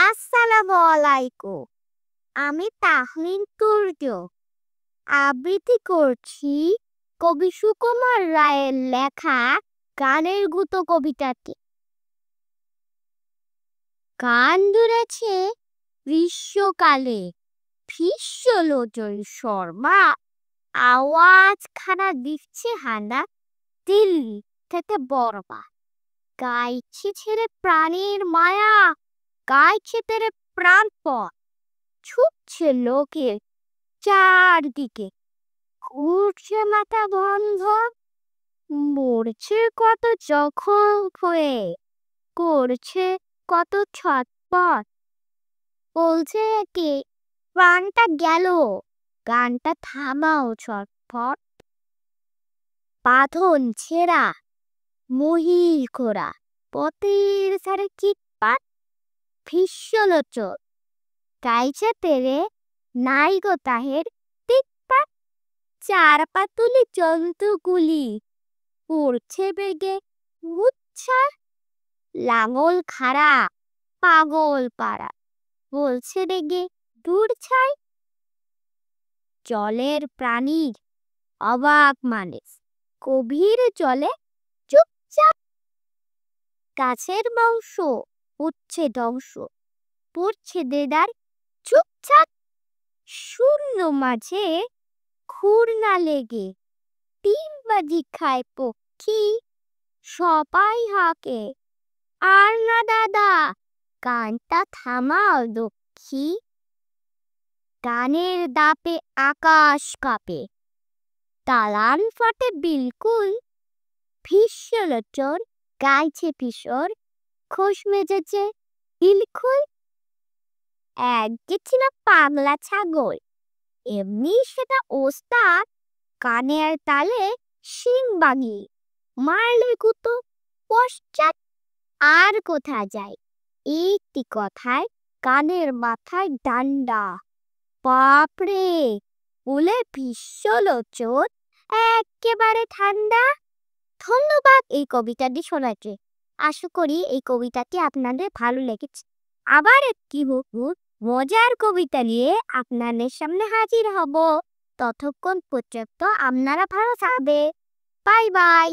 আসসালামু আলাইকুম। আমি তাহমিন তুর্য আবৃত্তি করছি কবি সুকুমার রায়ের লেখা গানের গুতো কবিতাটি। গান ধরেছে গ্রীষ্মকালে ভীষ্মলোচন শর্মা আওয়াজ খানা দিচ্ছে হানা দিল্লি থেকে বর্মা। গাইছে ছেড়ে প্রাণীর মায়া, গাইছে তেরে প্রাণপণ, ছুটছে লোকের চারদিকে, ঘুরছে মাথা বন্ধ, মরছে কত জখম হয়ে, করছে কত ছটপট। বলছে কে প্রাণটা গেল, গানটা থামাও ছটফট। বাঁধন ছেঁড়া মহিল খোরা, পথের সারে চিৎপাট, ভীষ্মলোচন গাইছে তেরে নাই গো তাহের টিকপাট। চার পাতুলি জন্তুগুলি পড়ছে বেগে উচ্ছ্বাস, লাঙল খাড়া পাগল পাড়া বলছে রেগে দূর ছাই। জলের প্রাণীর অবাক মানুষ গভীর জলে চুপচাপ, গাছের বংশ উঠছে ধ্বংস, পড়ছে দেদার চুপচাপ। শূন্য মাঝে খুরনা লেগে ডিমবাজি খায় পক্ষী, সবাই হাঁকে আর না দাদা, গানটা থামাও দক্ষী। গানের দাপে আকাশ কাঁপে, তালান ফাটে বিলকুল, ভীষ্মলোচন গাইছে কিশোর, খোশ মেজেছে বিলকুল। এক গেছিল পাগলা ছাগল, এমনি সেটা ওস্তাদ, কানের তালে শিং বাগি মারলে গুতো পশ্চাৎ। আর কোথা যায় একটি কথায় কানের মাথায় ডান্ডা, বাপরে বলে ভীষ্মলোচন একেবারে ঠান্ডা। ধন্যবাদ এই কবিতাটি শোনাতে। আশা করি এই কবিতাটি আপনাদের ভালো লেগেছে। আবার একটি মজার কবিতা নিয়ে আপনাদের সামনে হাজির হব। ততক্ষণ পর্যন্ত আপনারা ভালো থাকবে। Bye bye.